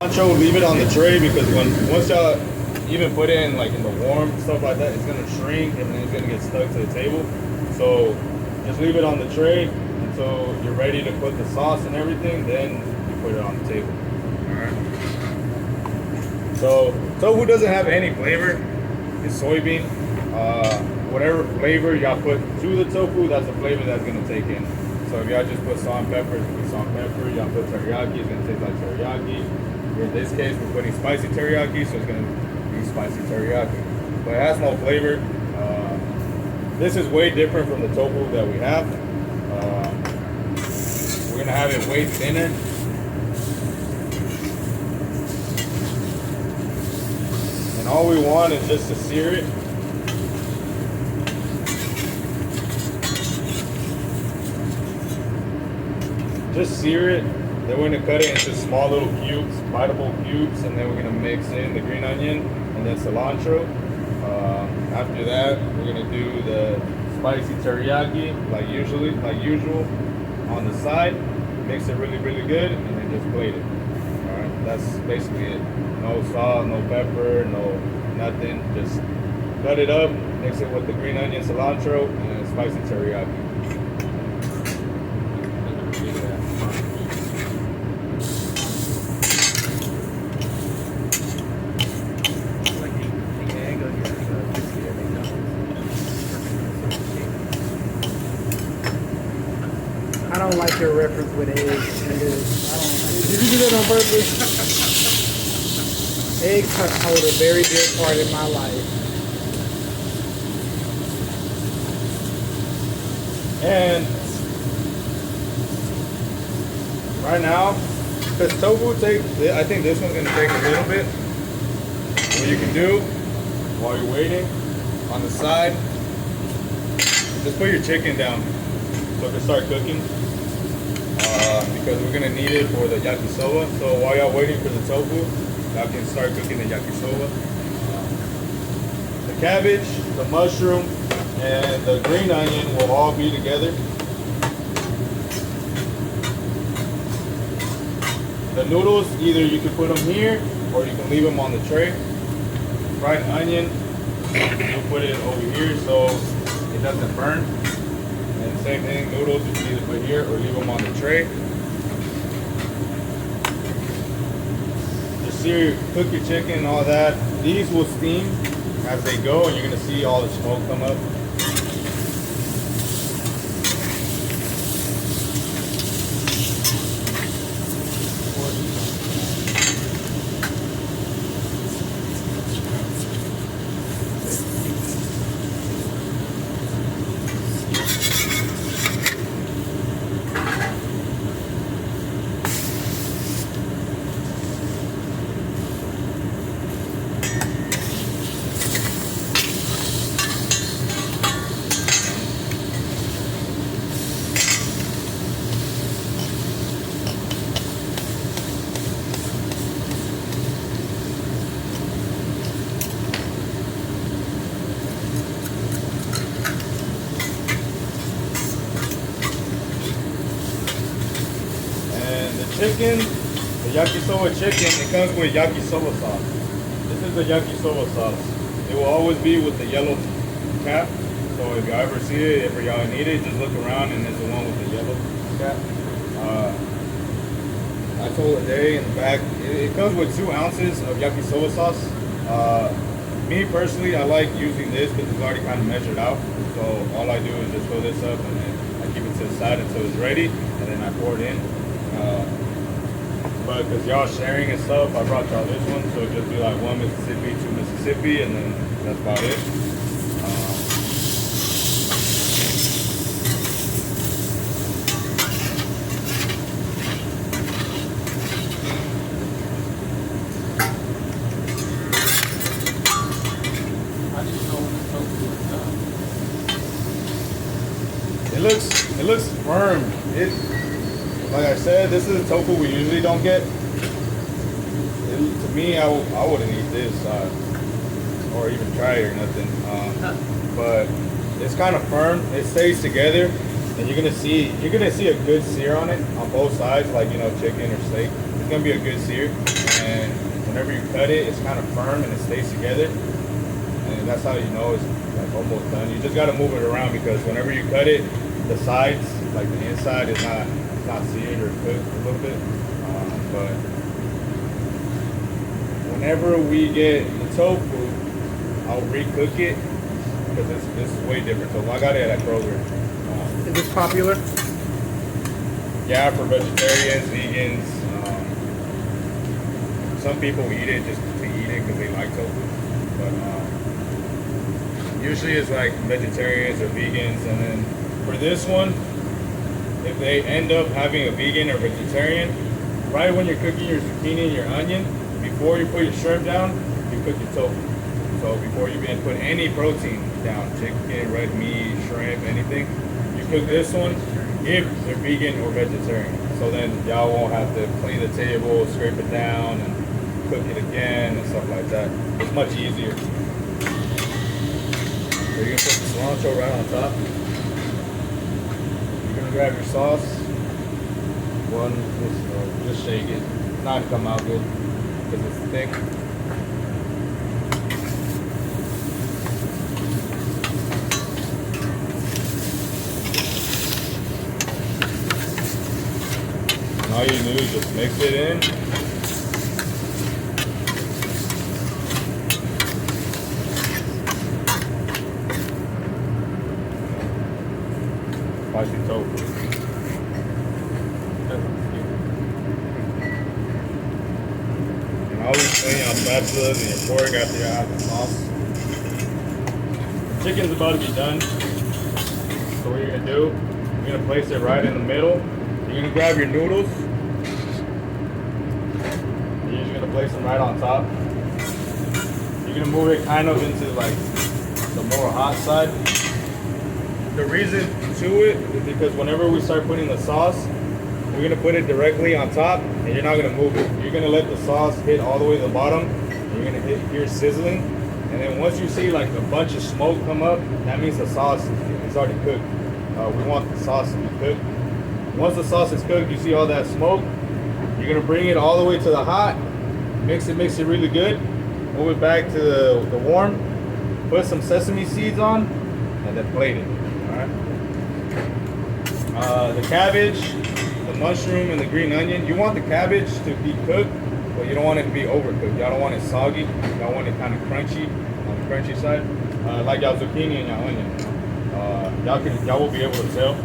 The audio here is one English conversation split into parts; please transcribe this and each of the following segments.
Cilantro, leave it on the tray because once y'all even put it in like in the warm stuff like that, it's gonna shrink and then it's gonna get stuck to the table. So just leave it on the tray until you're ready to put the sauce and everything. Then you put it on the table. All right. So tofu doesn't have any flavor. It's soybean. Whatever flavor y'all put to the tofu, that's the flavor that's gonna take in. So if y'all just put salt and pepper, it's gonna be salt and pepper. Y'all put teriyaki, it's gonna taste like teriyaki. In this case, we're putting spicy teriyaki, so it's gonna be spicy teriyaki. But it has no flavor. This is way different from the tofu that we have. We're gonna have it way thinner. And all we want is just to sear it. Just sear it. Then we're gonna cut it into small little cubes, biteable cubes, and then we're gonna mix in the green onion and then cilantro. After that, we're gonna do the spicy teriyaki, like usual, on the side. Mix it really, really good, and then just plate it. All right, that's basically it. No salt, no pepper, no nothing. Just cut it up, mix it with the green onion, cilantro, and spicy teriyaki. I don't like your reference with eggs. Did you do that on purpose? Eggs hold a very dear part in my life. And right now, because tofu I think this one's gonna take a little bit. What you can do while you're waiting on the side, just put your chicken down so it can start cooking. Because we're gonna need it for the yakisoba. So while y'all waiting for the tofu, y'all can start cooking the yakisoba. The cabbage, the mushroom, and the green onion will all be together. The noodles, either you can put them here or you can leave them on the tray. Fried onion, you'll put it over here so it doesn't burn. And same thing, noodles, you can either put here or leave them on the tray. Just cook your chicken and all that. These will steam as they go, and you're gonna see all the smoke come up. Chicken, the yakisoba chicken, it comes with yakisoba sauce. This is the yakisoba sauce. It will always be with the yellow cap. So if y'all ever see it, if y'all need it, just look around and it's the one with the yellow cap. I told Ade in the back, it comes with 2 ounces of yakisoba sauce. Me personally, I like using this because it's already kind of measured out. So all I do is just fill this up and then I keep it to the side until it's ready, and then I pour it in. But because y'all sharing and stuff, I brought y'all this one, so just be like 1 Mississippi, 2 Mississippi, and then that's about it. It looks firm. Like I said, this is a tofu we usually don't get. To me, I wouldn't eat this or even try it or nothing. But it's kind of firm. It stays together, and you're gonna see a good sear on it on both sides, like chicken or steak. It's gonna be a good sear, and whenever you cut it, it's kind of firm and it stays together. And that's how you know it's like almost done. You just gotta move it around because whenever you cut it, the sides, like the inside, is not seared or cooked a little bit. But whenever we get the tofu, I'll recook it because this is way different. So I got it at Kroger. Is this popular? Yeah, for vegetarians, vegans. Some people eat it just to eat it because they like tofu. But usually it's like vegetarians or vegans. And then for this one, if they end up having a vegan or vegetarian, right when you're cooking your zucchini and your onion, before you put your shrimp down, you cook your tofu. So before you even put any protein down, chicken, red meat, shrimp, anything, you cook this one if they're vegan or vegetarian. So then y'all won't have to clean the table, scrape it down, and cook it again and stuff like that. It's much easier. So you're gonna put the cilantro right on top. You're gonna grab your sauce. Just shake it. It's not gonna come out good because it's thick. And all you do is just mix it in. Spicy tofu. And always clean your spatulas and your fork after you have the sauce. Chicken's about to be done. So what you're gonna do, you're gonna place it right in the middle. You're gonna grab your noodles. You're just gonna place them right on top. You're gonna move it kind of into like the more hot side. The reason to it is because whenever we start putting the sauce, we're gonna put it directly on top and you're not gonna move it. You're gonna let the sauce hit all the way to the bottom. You're gonna hear sizzling. And then once you see like a bunch of smoke come up, that means the sauce is already cooked. We want the sauce to be cooked. Once the sauce is cooked, you see all that smoke. You're gonna bring it all the way to the hot, mix it really good. Move it back to the warm. Put some sesame seeds on, and then plate it. The cabbage, the mushroom, and the green onion. You want the cabbage to be cooked, but you don't want it to be overcooked. Y'all don't want it soggy. Y'all want it kind of crunchy on the crunchy side, like y'all zucchini and y'all onion. Y'all will be able to tell. All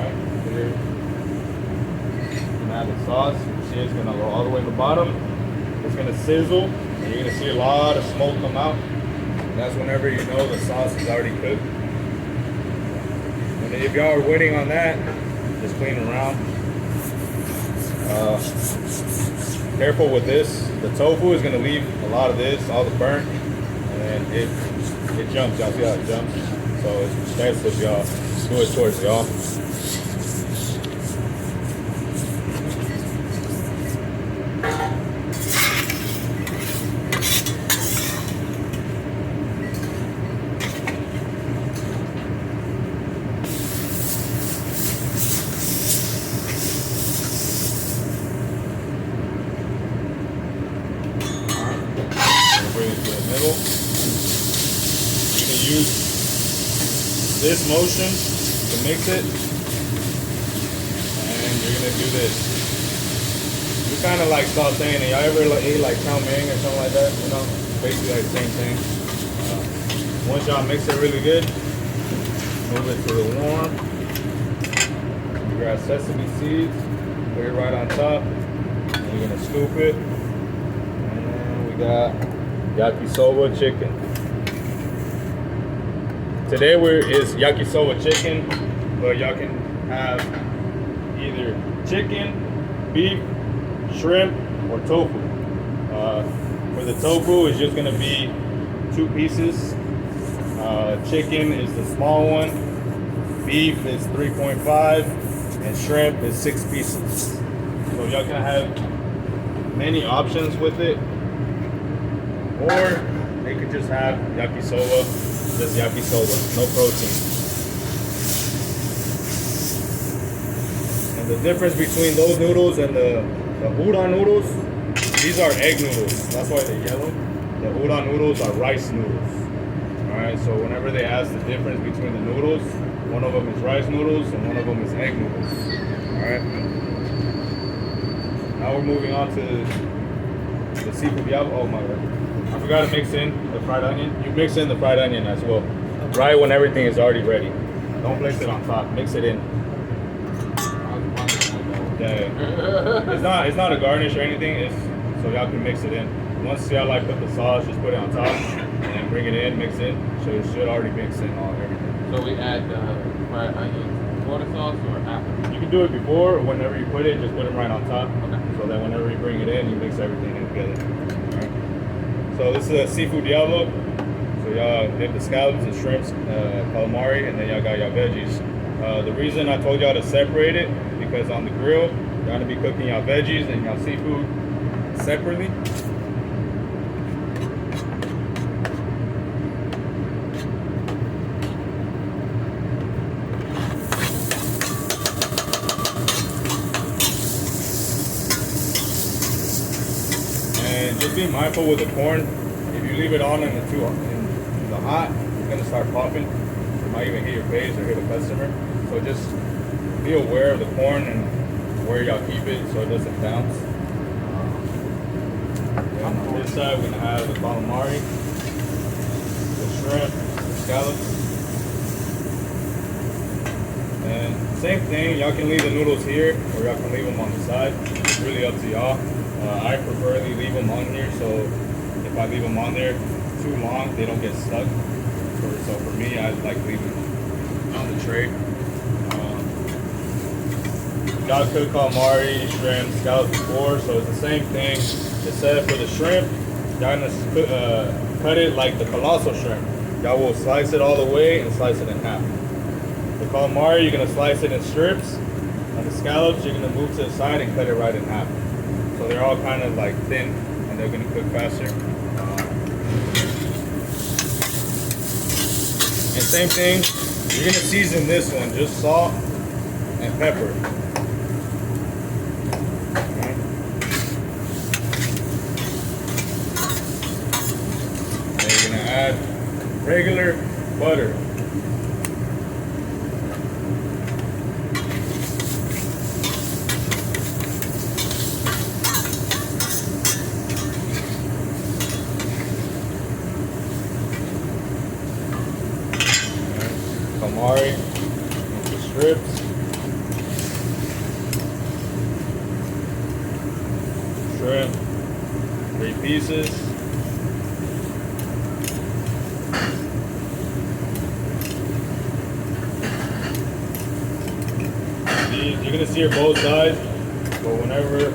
right, here. You can add the sauce. You see it's gonna go all the way to the bottom. It's gonna sizzle, and you're gonna see a lot of smoke come out. And that's whenever you know the sauce is already cooked. And if y'all are waiting on that, just clean around. Careful with this. The tofu is gonna leave a lot of this, all the burnt, and it jumps. Y'all see how it jumps? So it's best if y'all do it towards y'all. Middle. You're gonna use this motion to mix it, and you're gonna do this. You're kind of like sauteing it. Y'all ever ate like chow mein or something like that? You know, basically like the same thing. Once y'all mix it really good, move it to the warm. You grab sesame seeds, put it right on top, and you're gonna scoop it. And we got yakisoba chicken. Today is yakisoba chicken, but y'all can have either chicken, beef, shrimp, or tofu. For the tofu, it's just gonna be 2 pieces. Chicken is the small one, beef is 3.5, and shrimp is 6 pieces. So y'all can have many options with it. Or they could just have yakisoba, just yakisoba, no protein. And the difference between those noodles and the udon noodles These are egg noodles. That's why they're yellow. The udon noodles are rice noodles. Alright, so whenever they ask the difference between the noodles, one of them is rice noodles and one of them is egg noodles. Alright. Now we're moving on to the seafood diablo. Oh my god. I forgot to mix in the fried onion. You mix in the fried onion as well. Right when everything is already ready. Don't place it on top. Mix it in. Yeah. It's not a garnish or anything. It's so y'all can mix it in. Once y'all like put the sauce, just put it on top and then bring it in, mix it. So it should already mix in all everything. So we add the fried onions before the sauce or after? You can do it before or whenever you put it, just put them right on top. Okay. So that whenever you bring it in, you mix everything in together. Alright. So this is a seafood diablo. So y'all dip the scallops, the shrimps, calamari, and then y'all got y'all veggies. The reason I told y'all to separate it, because on the grill, you're gonna be cooking y'all veggies and y'all seafood separately. And just be mindful with the corn. If you leave it on in the hot, it's gonna start popping. It might even hit your face or hit a customer. So just be aware of the corn and where y'all keep it so it doesn't bounce. And on this side, we're gonna have the calamari, the shrimp, the scallops. And same thing, y'all can leave the noodles here or y'all can leave them on the side. It's really up to y'all. I preferably leave them on here, so if I leave them on there too long, they don't get stuck. So for me, I like leaving them on the tray. Y'all cook calamari, shrimp, scallops before, so it's the same thing. Except for the shrimp, y'all gonna cut it like the colossal shrimp. Y'all will slice it all the way and slice it in half. The calamari, you're gonna slice it in strips. And the scallops, you're gonna move to the side and cut it right in half. So they're all kind of like thin, and they're gonna cook faster. And same thing, you're gonna season this one, just salt and pepper. Okay. And you're gonna add regular butter. Calamari, the strips, shrimp, 3 pieces, you're gonna sear both sides, but whenever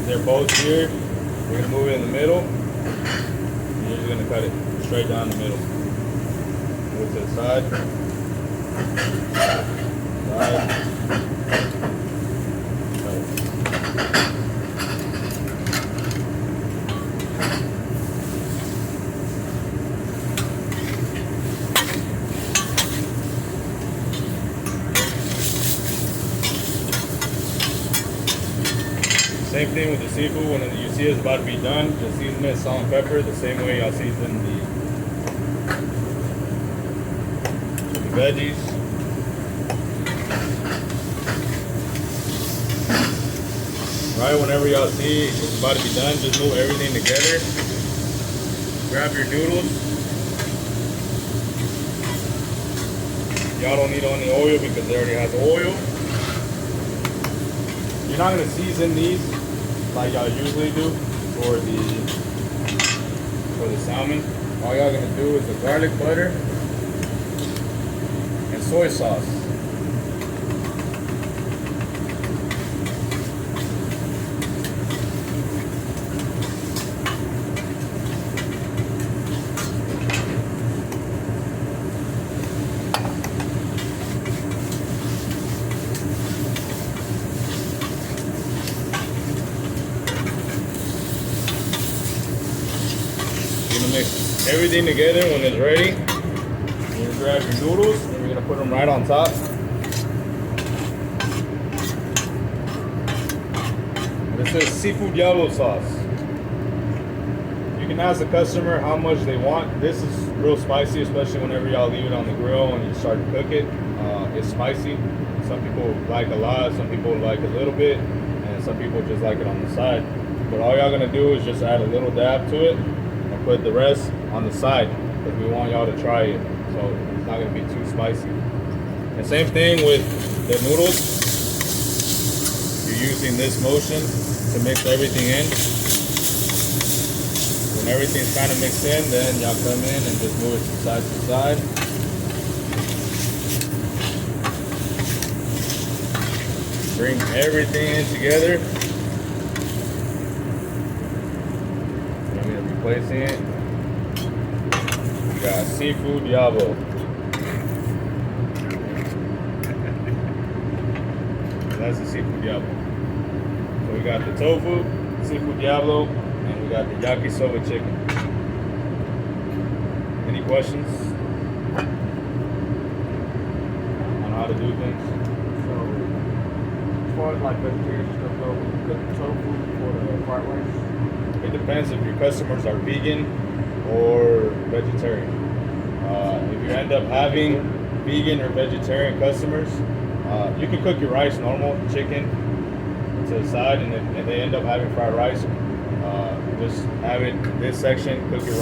they're both seared, you're gonna move it in the middle, and you're just gonna cut it straight down the middle. Move to the side. Side. Same thing with the seafood. When you see it's about to be done, just season it salt and pepper the same way y'all season the veggies. Right whenever y'all see it's about to be done, just move everything together. Grab your noodles. Y'all don't need any oil because it already has oil. You're not gonna season these like y'all usually do for the salmon. All y'all gonna do is the garlic butter and soy sauce. You're gonna mix everything together. When it's ready, you're gonna grab your noodles and you're gonna put them right on top. This is seafood diablo sauce. You can ask the customer how much they want. This is real spicy, especially whenever y'all leave it on the grill and you start to cook it. It's spicy. Some people like a lot, some people like a little bit, and some people just like it on the side. But all y'all gonna do is just add a little dab to it and put the rest on the side because we want y'all to try it. So it's not gonna be too spicy. And same thing with the noodles. You're using this motion to mix everything in. When everything's kind of mixed in, then y'all come in and just move it from side to side. Bring everything in together. I'm gonna be placing it. We got seafood diablo. That's the seafood diablo. So we got the tofu, seafood diablo, and we got the yakisoba chicken. Any questions on how to do things? So, as far as like vegetarian stuff go, we cook the tofu for the fried rice. It depends if your customers are vegan or vegetarian. If you end up having vegan or vegetarian customers, you can cook your rice normal, chicken to the side, and if they end up having fried rice, just have it in this section, cook your rice.